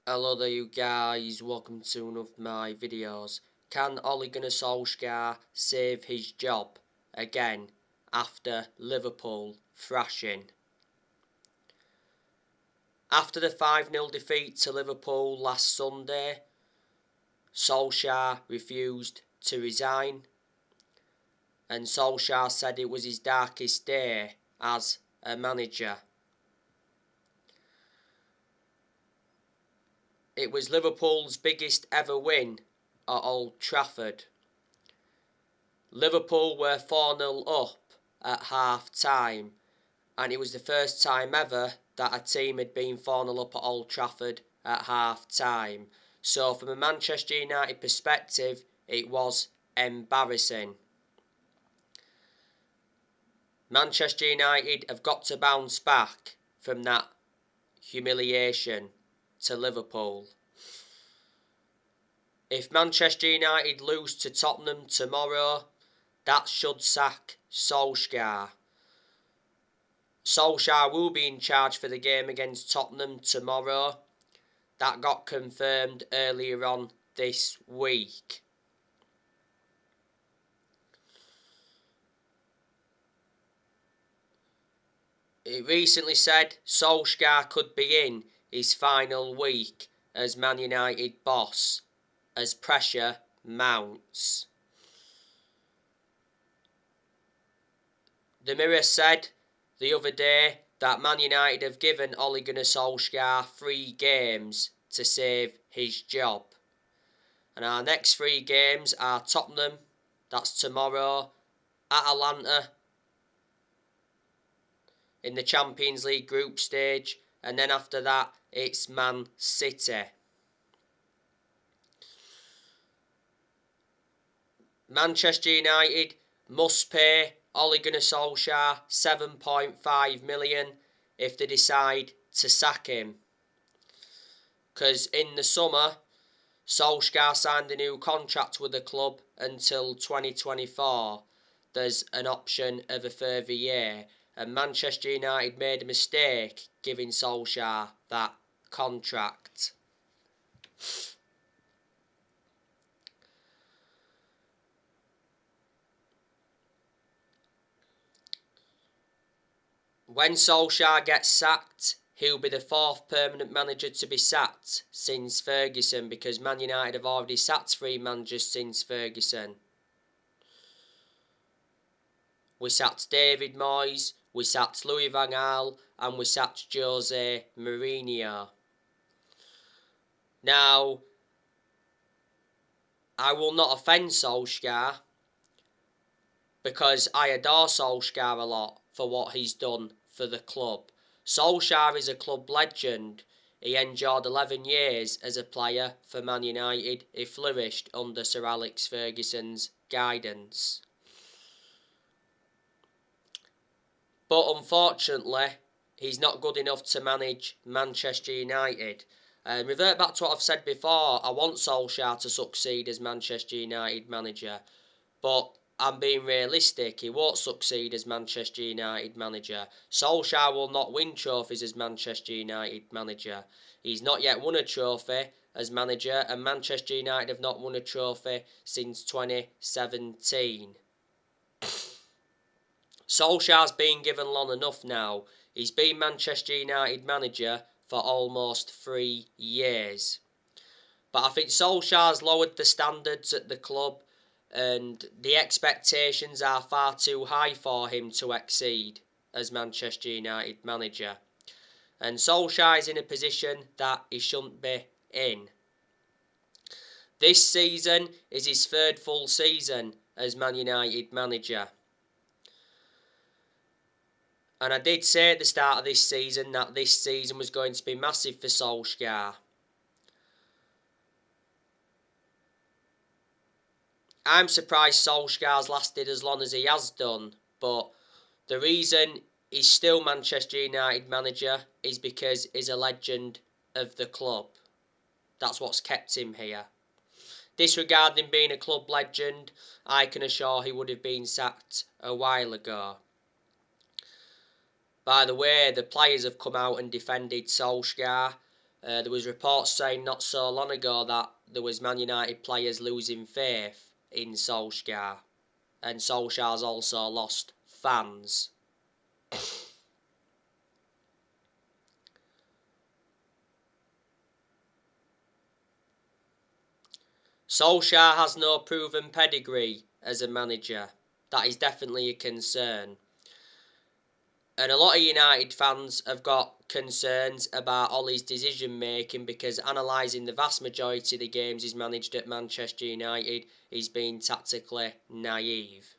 Hello there you guys, welcome to one of my videos. Can Ole Gunnar Solskjaer save his job again after Liverpool thrashing? After the 5-0 defeat to Liverpool last Sunday, Solskjaer refused to resign, and Solskjaer said it was his darkest day as a manager. It was Liverpool's biggest ever win at Old Trafford. Liverpool were 4-0 up at half-time, and it was the first time ever that a team had been 4-0 up at Old Trafford at half-time. So from a Manchester United perspective, it was embarrassing. Manchester United have got to bounce back from that humiliation to Liverpool. If Manchester United lose to Tottenham tomorrow, that should sack Solskjaer. Solskjaer will be in charge for the game against Tottenham tomorrow. That got confirmed earlier on this week. It recently said Solskjaer could be in his final week as Man United boss as pressure mounts. The Mirror said the other day that Man United have given Ole Gunnar Solskjaer 3 games to save his job. And our next 3 games are Tottenham, that's tomorrow, Atalanta in the Champions League group stage, and then after that it's Man City. Manchester United must pay Ole Gunnar Solskjaer £7.5 million if they decide to sack him. Because in the summer, Solskjaer signed a new contract with the club until 2024. There's an option of a further year, and Manchester United made a mistake giving Solskjaer that contract. When Solskjaer gets sacked, he'll be the 4th permanent manager to be sacked since Ferguson, because Man United have already sacked 3 managers since Ferguson. We sacked David Moyes, we sacked Louis van Gaal, and we sacked Jose Mourinho. Now, I will not offend Solskjaer, because I adore Solskjaer a lot for what he's done for the club. Solskjaer is a club legend. He endured 11 years as a player for Man United. He flourished under Sir Alex Ferguson's guidance. But unfortunately, he's not good enough to manage Manchester United. And revert back to what I've said before, I want Solskjaer to succeed as Manchester United manager. But I'm being realistic, he won't succeed as Manchester United manager. Solskjaer will not win trophies as Manchester United manager. He's not yet won a trophy as manager, and Manchester United have not won a trophy since 2017. Solskjaer's been given long enough now. He's been Manchester United manager for almost 3 years. But I think Solskjaer's lowered the standards at the club, and the expectations are far too high for him to exceed as Manchester United manager. And Solskjaer's in a position that he shouldn't be in. This season is his 3rd full season as Man United manager. And I did say at the start of this season that this season was going to be massive for Solskjaer. I'm surprised Solskjaer's lasted as long as he has done, but the reason he's still Manchester United manager is because he's a legend of the club. That's what's kept him here. Disregarding being a club legend, I can assure he would have been sacked a while ago. By the way, the players have come out and defended Solskjaer, There was reports saying not so long ago that there was Man United players losing faith in Solskjaer. And Solskjaer's also lost fans. Solskjaer has no proven pedigree as a manager. That is definitely a concern. And a lot of United fans have got concerns about Ollie's decision making because analysing the vast majority of the games he's managed at Manchester United, he's been tactically naive.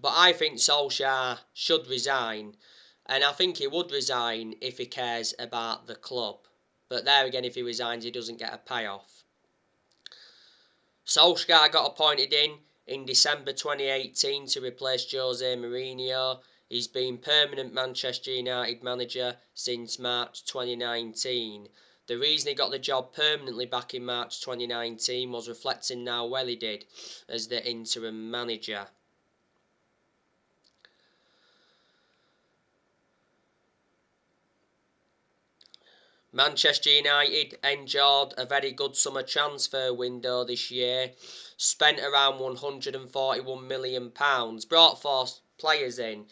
But I think Solskjaer should resign, and I think he would resign if he cares about the club. But there again, if he resigns, he doesn't get a payoff. Solskjaer got appointed in December 2018 to replace Jose Mourinho. He's been permanent Manchester United manager since March 2019. The reason he got the job permanently back in March 2019 was reflecting how well he did as the interim manager. Manchester United enjoyed a very good summer transfer window this year, spent around £141 million, brought four players in,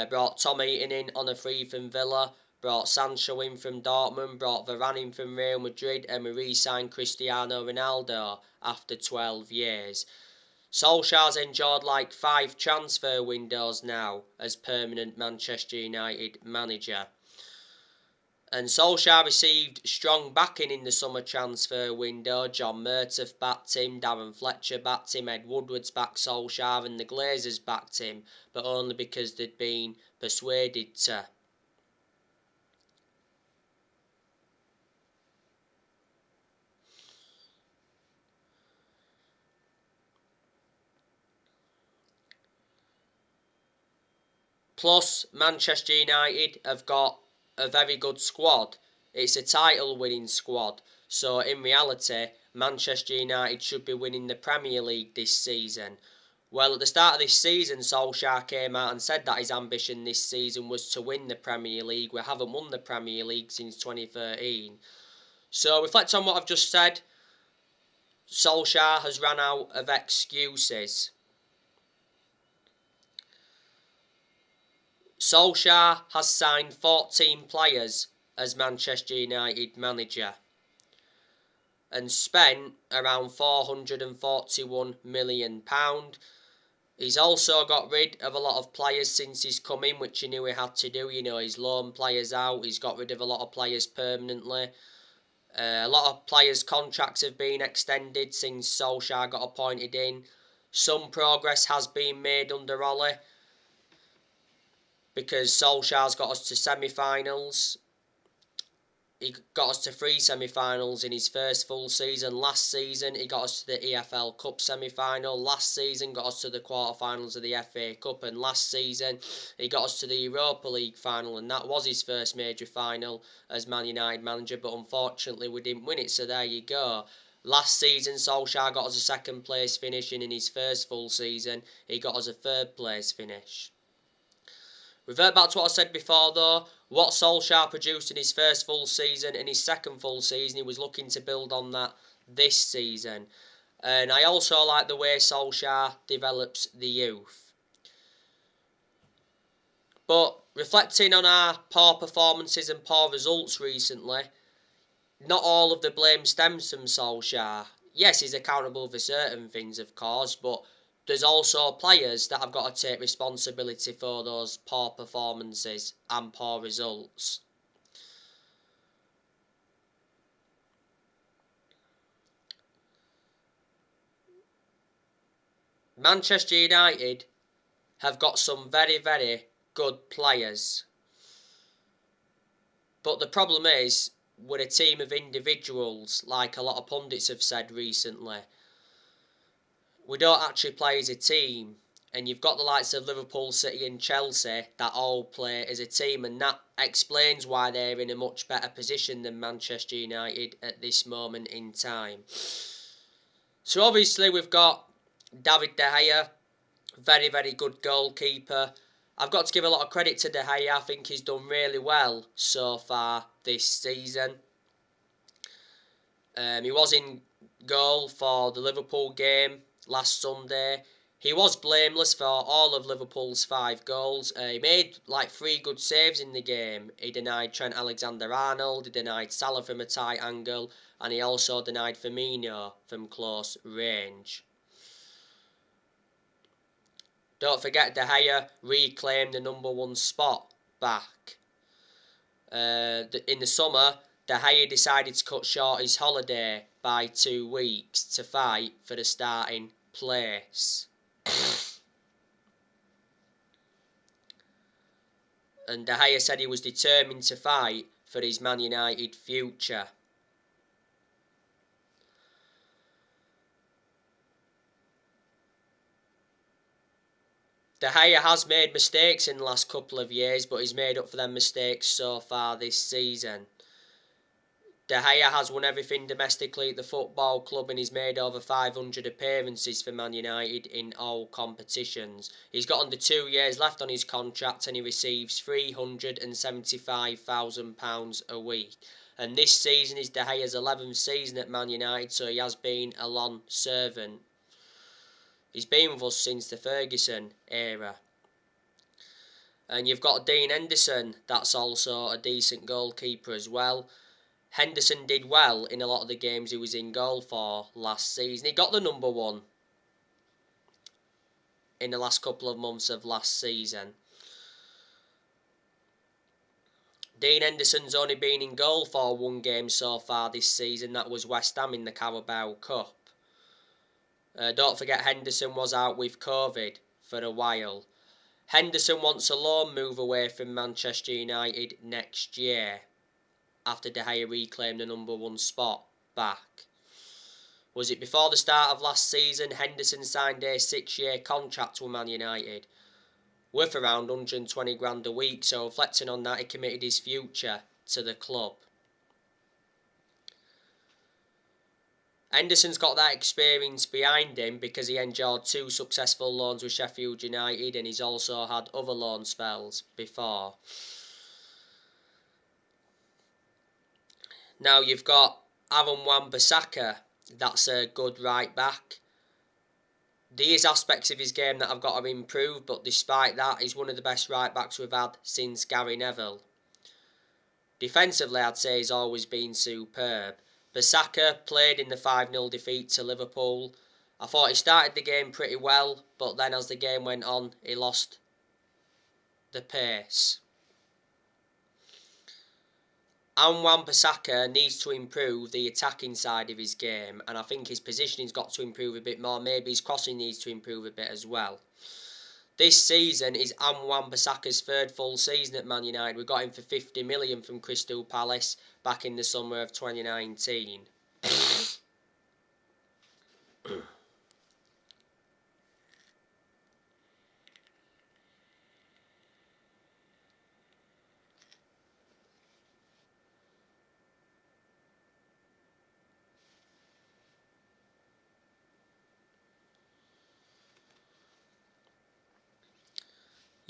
brought Tom Heaton in on a free from Villa, brought Sancho in from Dortmund, brought Varane in from Real Madrid, and we re-signed Cristiano Ronaldo after 12 years. Solskjaer's enjoyed like 5 transfer windows now as permanent Manchester United manager. And Solskjaer received strong backing in the summer transfer window. John Murtough backed him, Darren Fletcher backed him, Ed Woodward's backed Solskjaer, and the Glazers backed him, but only because they'd been persuaded to. Plus, Manchester United have got a very good squad. It's a title-winning squad. So, in reality, Manchester United should be winning the Premier League this season. Well, at the start of this season, Solskjaer came out and said that his ambition this season was to win the Premier League. We haven't won the Premier League since 2013. So, reflect on what I've just said. Solskjaer has run out of excuses. Solskjaer has signed 14 players as Manchester United manager and spent around £441 million. He's also got rid of a lot of players since he's come in, which he knew he had to do. You know, he's loaned players out, he's got rid of a lot of players permanently. A lot of players' contracts have been extended since Solskjaer got appointed in. Some progress has been made under Ollie, because Solskjaer's got us to semi-finals. He got us to 3 semi-finals in his first full season. Last season, he got us to the EFL Cup semi-final. Last season, got us to the quarter-finals of the FA Cup. And last season, he got us to the Europa League final. And that was his first major final as Man United manager. But unfortunately, we didn't win it. So there you go. Last season, Solskjaer got us a second place finish. And in his first full season, he got us a third place finish. Revert back to what I said before though, what Solskjaer produced in his first full season and his second full season, he was looking to build on that this season. And I also like the way Solskjaer develops the youth. But reflecting on our poor performances and poor results recently, not all of the blame stems from Solskjaer. Yes, he's accountable for certain things, of course, but there's also players that have got to take responsibility for those poor performances and poor results. Manchester United have got some very, very good players. But the problem is, we're a team of individuals, like a lot of pundits have said recently. We don't actually play as a team, and you've got the likes of Liverpool, City and Chelsea that all play as a team, and that explains why they're in a much better position than Manchester United at this moment in time. So obviously we've got David De Gea, very, very good goalkeeper, I've got to give a lot of credit to De Gea. I think he's done really well so far this season. He was in goal for the Liverpool game last Sunday. He was blameless for all of Liverpool's 5 goals. He made like 3 good saves in the game. He denied Trent Alexander-Arnold, he denied Salah from a tight angle, and he also denied Firmino from close range. Don't forget, De Gea reclaimed the number 1 spot back. In the summer, De Gea decided to cut short his holiday by 2 weeks to fight for the starting place. And De Gea said he was determined to fight for his Man United future. De Gea has made mistakes in the last couple of years, but he's made up for them mistakes so far this season. De Gea has won everything domestically at the football club and he's made over 500 appearances for Man United in all competitions. He's got under 2 years left on his contract and he receives £375,000 a week. And this season is De Gea's 11th season at Man United, so he has been a long servant. He's been with us since the Ferguson era. And you've got Dean Henderson, that's also a decent goalkeeper as well. Henderson did well in a lot of the games he was in goal for last season. He got the number 1 in the last couple of months of last season. Dean Henderson's only been in goal for 1 game so far this season. That was West Ham in the Carabao Cup. Don't forget Henderson was out with COVID for a while. Henderson wants a loan move away from Manchester United next year, after De Gea reclaimed the number 1 spot back. Was it before the start of last season? Henderson signed a 6-year contract with Man United, worth around 120 grand a week, so reflecting on that, he committed his future to the club. Henderson's got that experience behind him because he endured 2 successful loans with Sheffield United and he's also had other loan spells before. Now you've got Aaron Wan-Bissaka, that's a good right back. There is aspects of his game that I've got to improve, but despite that, he's one of the best right backs we've had since Gary Neville. Defensively, I'd say he's always been superb. Bissaka played in the 5-0 defeat to Liverpool. I thought he started the game pretty well, but then as the game went on, he lost the pace. And Wan-Bissaka needs to improve the attacking side of his game, and I think his positioning's got to improve a bit more. Maybe his crossing needs to improve a bit as well. This season is Wan-Bissaka's 3rd full season at Man United. We got him for 50 million from Crystal Palace back in the summer of 2019.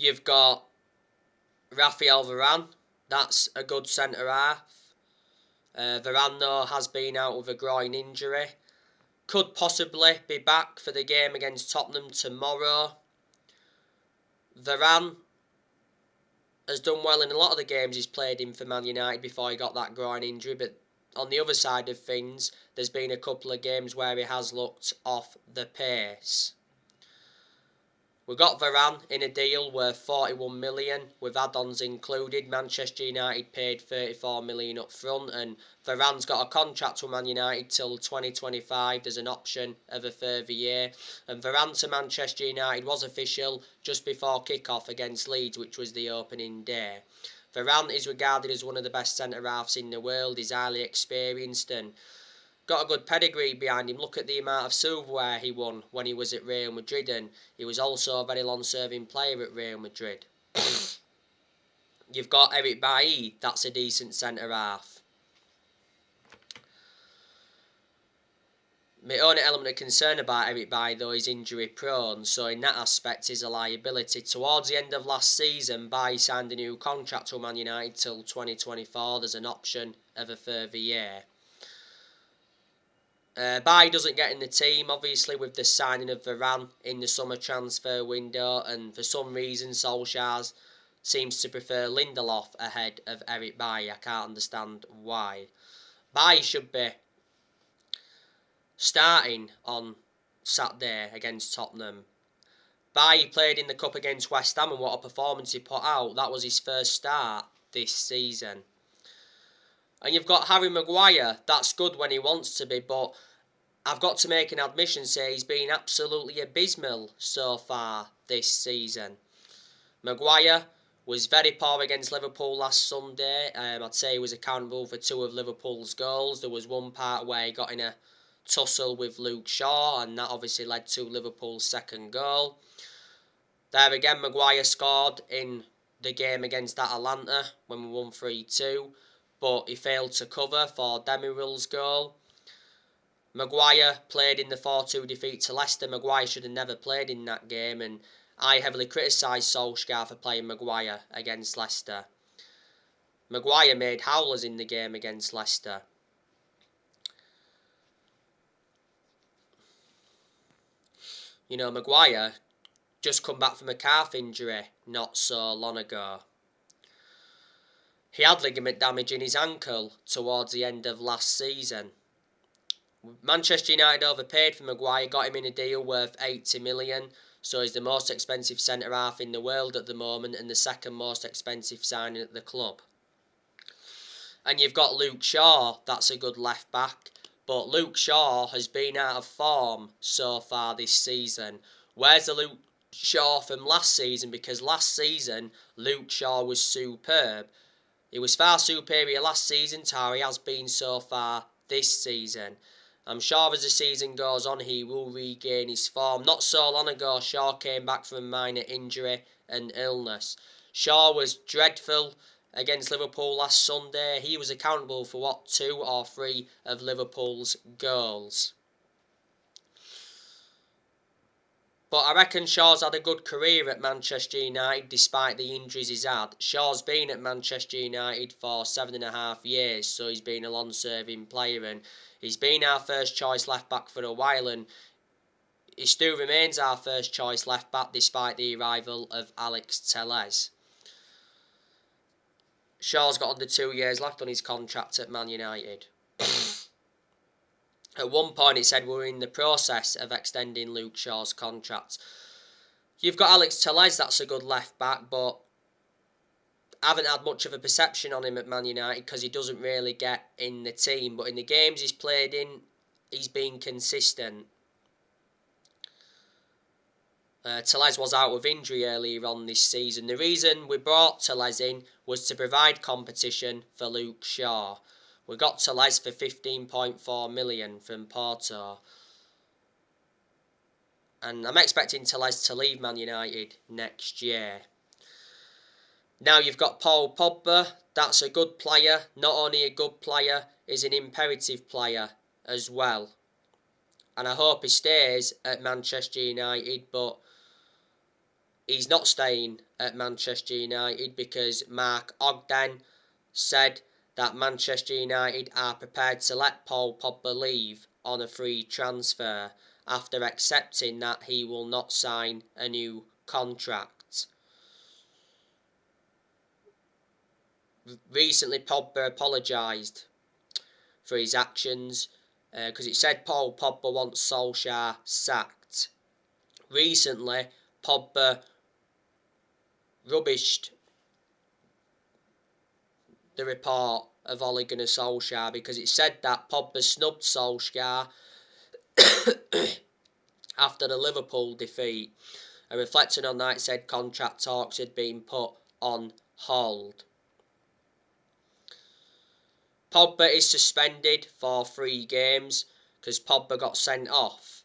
You've got Rafael Varane, that's a good centre-half. Varane though has been out with a groin injury. Could possibly be back for the game against Tottenham tomorrow. Varane has done well in a lot of the games he's played in for Man United before he got that groin injury, but on the other side of things, there's been a couple of games where he has looked off the pace. We got Varane in a deal worth 41 million with add-ons included. Manchester United paid 34 million up front and Varane's got a contract with Man United till 2025. There's an option of a further year. And Varane to Manchester United was official just before kick-off against Leeds, which was the opening day. Varane is regarded as one of the best centre-halves in the world. He's highly experienced and got a good pedigree behind him. Look at the amount of silverware he won when he was at Real Madrid, and he was also a very long-serving player at Real Madrid. You've got Eric Bailly, that's a decent centre-half. My only element of concern about Eric Bailly though is injury prone, so in that aspect is a liability. Towards the end of last season, Bailly signed a new contract with Man United till 2024. There's an option of a further year. Bailly doesn't get in the team, obviously, with the signing of Varane in the summer transfer window, and for some reason Solskjaer seems to prefer Lindelof ahead of Eric Bailly. I can't understand why. Bailly should be starting on Saturday against Tottenham. Bailly played in the Cup against West Ham, and what a performance he put out. That was his first start this season. And you've got Harry Maguire. That's good when he wants to be, but I've got to make an admission, say he's been absolutely abysmal so far this season. Maguire was very poor against Liverpool last Sunday. I'd say he was accountable for 2 of Liverpool's goals. There was one part where he got in a tussle with Luke Shaw, and that obviously led to Liverpool's second goal. There again, Maguire scored in the game against Atalanta when we won 3-2, but he failed to cover for Demiril's goal. Maguire played in the 4-2 defeat to Leicester. Maguire should have never played in that game, and I heavily criticised Solskjaer for playing Maguire against Leicester. Maguire made howlers in the game against Leicester. You know, Maguire just come back from a calf injury not so long ago. He had ligament damage in his ankle towards the end of last season. Manchester United overpaid for Maguire, got him in a deal worth 80 million, so he's the most expensive centre-half in the world at the moment and the second most expensive signing at the club. And you've got Luke Shaw, that's a good left-back, but Luke Shaw has been out of form so far this season. Where's the Luke Shaw from last season? Because last season, Luke Shaw was superb. He was far superior last season to how he has been so far this season. I'm sure as the season goes on, he will regain his form. Not so long ago, Shaw came back from a minor injury and illness. Shaw was dreadful against Liverpool last Sunday. He was accountable for 2 or 3 of Liverpool's goals. But I reckon Shaw's had a good career at Manchester United despite the injuries he's had. Shaw's been at Manchester United for 7.5 years, so he's been a long-serving player, and he's been our first choice left-back for a while, and he still remains our first choice left-back despite the arrival of Alex Telles. Shaw's got under 2 years left on his contract at Man United. At one point it said we're in the process of extending Luke Shaw's contract. You've got Alex Telles, that's a good left back, but I haven't had much of a perception on him at Man United because he doesn't really get in the team. But in the games he's played in, he's been consistent. Telles was out with injury earlier on this season. The reason we brought Telles in was to provide competition for Luke Shaw. We got Telles for 15.4 million from Porto. And I'm expecting Telles to leave Man United next year. Now you've got Paul Pogba. That's a good player. Not only a good player, he's an imperative player as well. And I hope he stays at Manchester United, but he's not staying at Manchester United because Mark Ogden said that Manchester United are prepared to let Paul Pogba leave on a free transfer after accepting that he will not sign a new contract. Recently, Pogba apologised for his actions because it said Paul Pogba wants Solskjaer sacked. Recently, Pogba rubbished the report of Ole Gunnar Solskjaer because it said that Pogba snubbed Solskjaer after the Liverpool defeat. And reflecting on that, it said contract talks had been put on hold. Pogba is suspended for 3 games because Pogba got sent off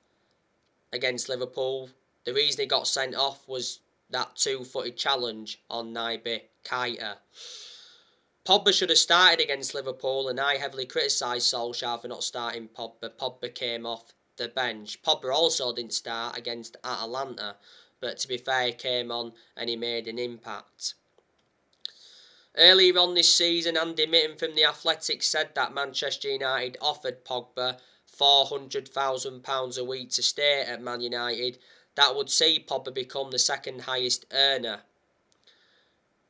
against Liverpool. The reason he got sent off was that 2-footed challenge on Naby Keita. Pogba should have started against Liverpool, and I heavily criticised Solskjaer for not starting Pogba. Pogba came off the bench. Pogba also didn't start against Atalanta, but to be fair, he came on and he made an impact. Earlier on this season, Andy Mitten from The Athletic said that Manchester United offered Pogba £400,000 a week to stay at Man United. That would see Pogba become the second highest earner.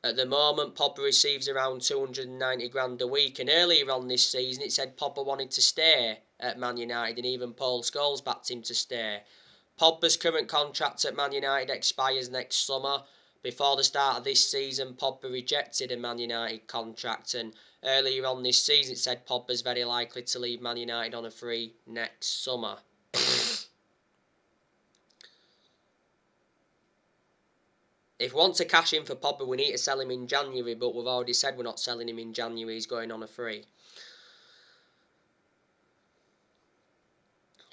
At the moment, Pogba receives around 290 grand a week, and earlier on this season it said Pogba wanted to stay at Man United, and even Paul Scholes backed him to stay. Pogba's current contract at Man United expires next summer. Before the start of this season, Pogba rejected a Man United contract, and earlier on this season it said Pogba's very likely to leave Man United on a free next summer. If we want to cash in for Pogba, we need to sell him in January, but we've already said we're not selling him in January, he's going on a free.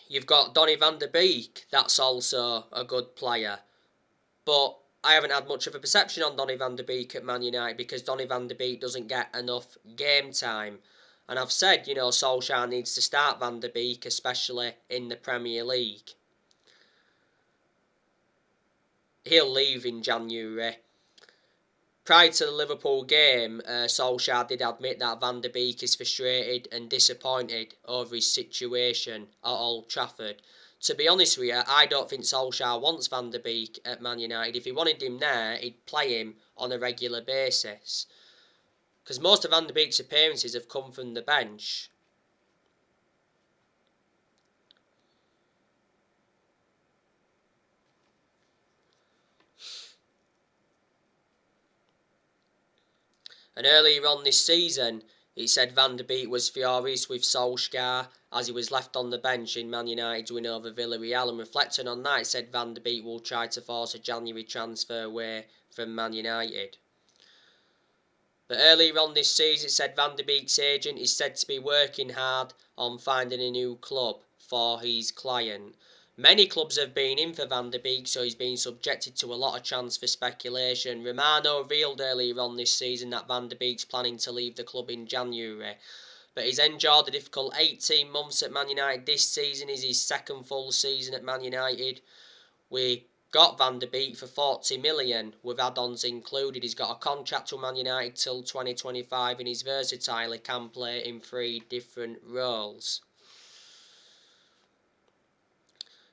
You've got Donny van de Beek, that's also a good player. But I haven't had much of a perception on Donny van de Beek at Man United because Donny van de Beek doesn't get enough game time. And I've said, Solskjaer needs to start Van de Beek, especially in the Premier League. He'll leave in January. Prior to the Liverpool game, Solskjaer did admit that Van de Beek is frustrated and disappointed over his situation at Old Trafford. To be honest with you, I don't think Solskjaer wants Van de Beek at Man United. If he wanted him there, he'd play him on a regular basis. Because most of Van de Beek's appearances have come from the bench. And earlier on this season, he said Van de Beek was furious with Solskjaer as he was left on the bench in Man United's win over Villarreal. And reflecting on that, he said Van de Beek will try to force a January transfer away from Man United. But earlier on this season, it said Van de Beek's agent is said to be working hard on finding a new club for his client. Many clubs have been in for Van de Beek, so he's been subjected to a lot of transfer speculation. Romano revealed earlier on this season that Van de Beek's planning to leave the club in January. But he's endured a difficult 18 months at Man United. This season is his second full season at Man United. We got Van de Beek for 40 million with add-ons included. He's got a contract with Man United till 2025 and he's versatile. He can play in 3 different roles.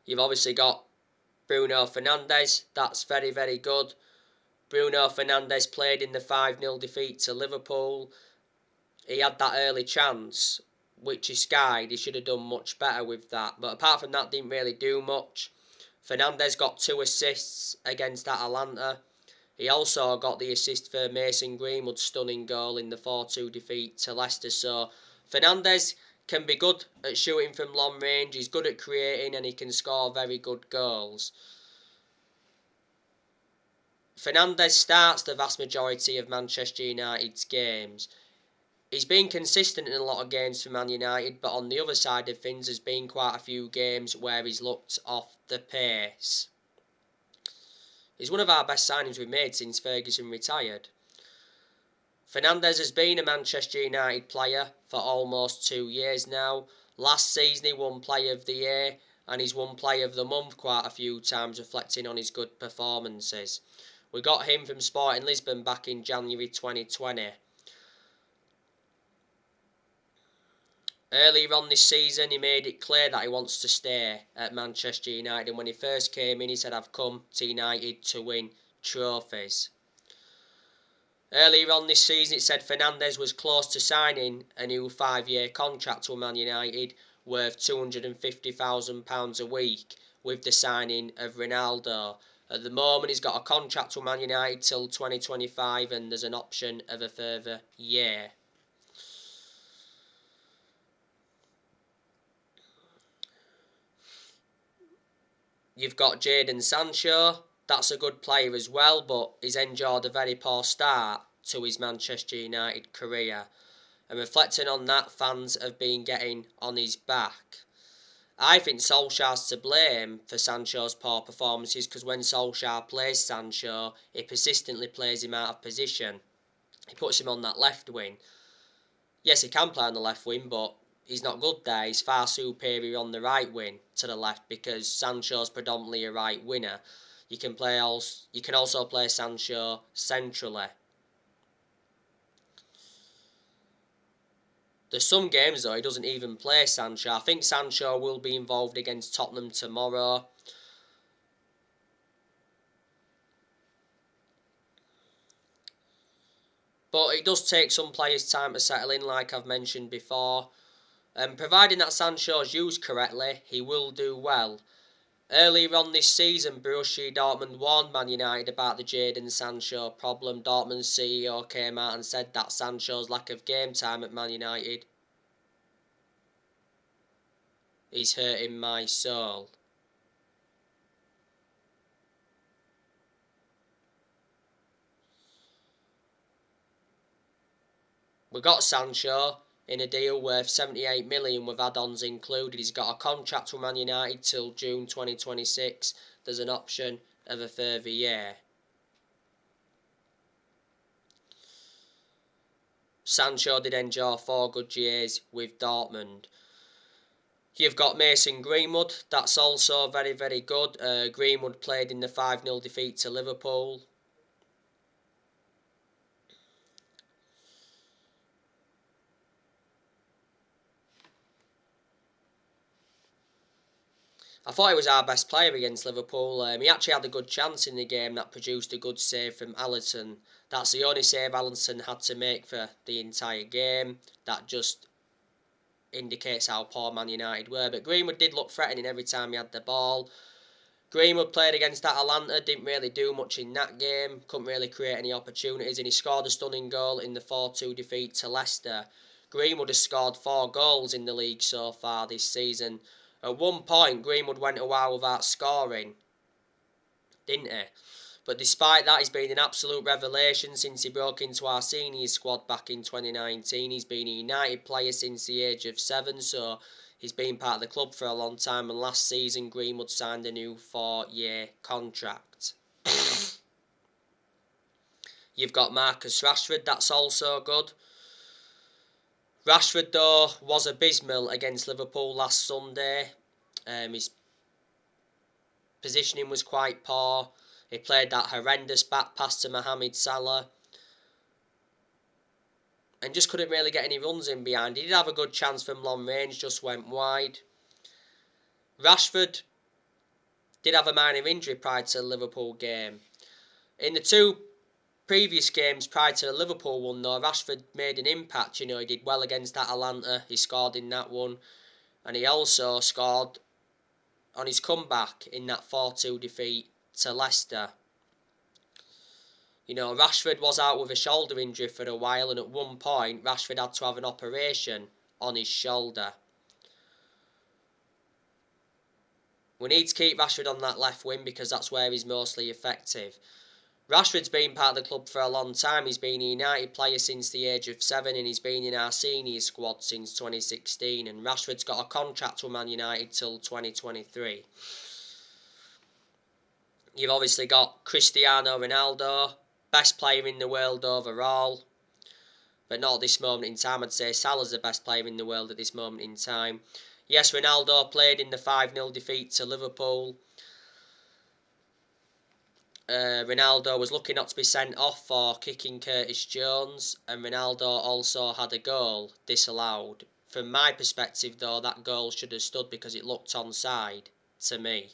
You've obviously got Bruno Fernandez. That's very, very good. Bruno Fernandez played in the 5-0 defeat to Liverpool. He had that early chance, which he skied. He should have done much better with that. But apart from that, didn't really do much. Fernandez got 2 assists against Atalanta. He also got the assist for Mason Greenwood's stunning goal in the 4-2 defeat to Leicester. So Fernandez can be good at shooting from long range, he's good at creating and he can score very good goals. Fernandez starts the vast majority of Manchester United's games. He's been consistent in a lot of games for Man United, but on the other side of things there's been quite a few games where he's looked off the pace. He's one of our best signings we've made since Ferguson retired. Fernandez has been a Manchester United player for almost 2 years now. Last season he won Player of the Year and he's won Player of the Month quite a few times, reflecting on his good performances. We got him from Sporting Lisbon back in January 2020. Earlier on this season he made it clear that he wants to stay at Manchester United, and when he first came in he said, "I've come to United to win trophies." Earlier on this season it said Fernandez was close to signing a new 5-year contract with Man United worth £250,000 a week with the signing of Ronaldo. At the moment he's got a contract with Man United till 2025 and there's an option of a further year. You've got Jadon Sancho. That's a good player as well, but he's endured a very poor start to his Manchester United career. And reflecting on that, fans have been getting on his back. I think Solskjaer's to blame for Sancho's poor performances because when Solskjaer plays Sancho, he persistently plays him out of position. He puts him on that left wing. Yes, he can play on the left wing, but he's not good there. He's far superior on the right wing to the left because Sancho's predominantly a right winger. You can also play Sancho centrally. There's some games though he doesn't even play Sancho. I think Sancho will be involved against Tottenham tomorrow. But it does take some players time to settle in, like I've mentioned before. Providing that Sancho's used correctly, he will do well. Earlier on this season, Borussia Dortmund warned Man United about the Jadon Sancho problem. Dortmund's CEO came out and said that Sancho's lack of game time at Man United is hurting my soul. We got Sancho in a deal worth 78 million with add-ons included. He's got a contract with Man United till June 2026. There's an option of a further year. Sancho did enjoy 4 good years with Dortmund. You've got Mason Greenwood. That's also very, very good. Greenwood played in the 5-0 defeat to Liverpool. I thought he was our best player against Liverpool. He actually had a good chance in the game that produced a good save from Alisson. That's the only save Alisson had to make for the entire game. That just indicates how poor Man United were. But Greenwood did look threatening every time he had the ball. Greenwood played against Atalanta, didn't really do much in that game, couldn't really create any opportunities, and he scored a stunning goal in the 4-2 defeat to Leicester. Greenwood has scored 4 goals in the league so far this season. At one point, Greenwood went a while without scoring, didn't he? But despite that, he's been an absolute revelation since he broke into our senior squad back in 2019. He's been a United player since the age of 7, so he's been part of the club for a long time. And last season, Greenwood signed a new 4-year contract. You've got Marcus Rashford, that's also good. Rashford, though, was abysmal against Liverpool last Sunday. His positioning was quite poor. He played that horrendous back pass to Mohamed Salah and just couldn't really get any runs in behind. He did have a good chance from long range, just went wide. Rashford did have a minor injury prior to the Liverpool game. In the 2 previous games prior to the Liverpool one, though, Rashford made an impact. He did well against Atalanta. He scored in that one. And he also scored on his comeback in that 4-2 defeat to Leicester. Rashford was out with a shoulder injury for a while, and at one point, Rashford had to have an operation on his shoulder. We need to keep Rashford on that left wing because that's where he's mostly effective. Rashford's been part of the club for a long time. He's been a United player since the age of 7 and he's been in our senior squad since 2016. And Rashford's got a contract with Man United till 2023. You've obviously got Cristiano Ronaldo, best player in the world overall. But not at this moment in time. I'd say Salah's the best player in the world at this moment in time. Yes, Ronaldo played in the 5-0 defeat to Liverpool. Ronaldo was lucky not to be sent off for kicking Curtis Jones, and Ronaldo also had a goal disallowed. From my perspective, though, that goal should have stood because it looked onside to me.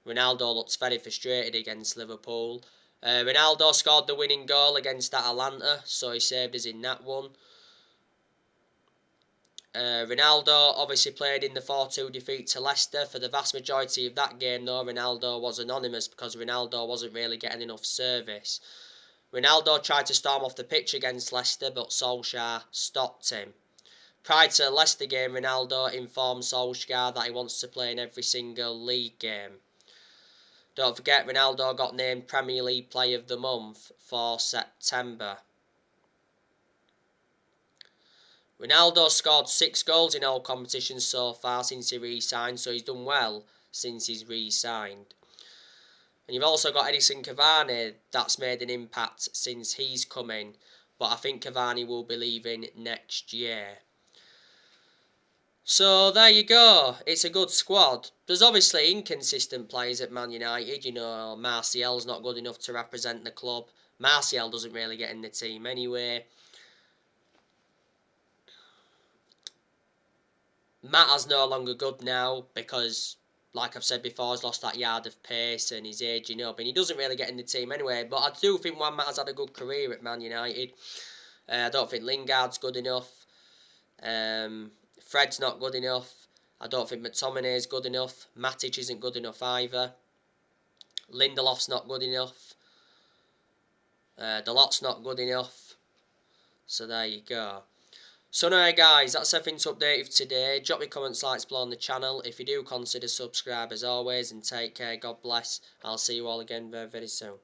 Ronaldo looks very frustrated against Liverpool. Ronaldo scored the winning goal against Atalanta, so he saved us in that one. Ronaldo obviously played in the 4-2 defeat to Leicester. For the vast majority of that game, though, Ronaldo was anonymous because Ronaldo wasn't really getting enough service. Ronaldo tried to storm off the pitch against Leicester, but Solskjaer stopped him. Prior to the Leicester game, Ronaldo informed Solskjaer that he wants to play in every single league game. Don't forget, Ronaldo got named Premier League Player of the Month for September. Ronaldo scored 6 goals in all competitions so far since he re-signed, so he's done well since he's re-signed. And you've also got Edinson Cavani that's made an impact since he's come in, but I think Cavani will be leaving next year. So there you go. It's a good squad. There's obviously inconsistent players at Man United. You know, Martial's not good enough to represent the club. Martial doesn't really get in the team anyway. Mata's no longer good now because, like I've said before, he's lost that yard of pace and he's aging up and he doesn't really get in the team anyway. But I do think Juan Mata's had a good career at Man United. I don't think Lingard's good enough. Fred's not good enough. I don't think McTominay's good enough. Matic isn't good enough either. Lindelof's not good enough. Delot's not good enough. So there you go. So anyway guys, that's everything to update you for today. Drop me comments, likes below on the channel. If you do, consider subscribe as always, and take care. God bless. I'll see you all again very, very soon.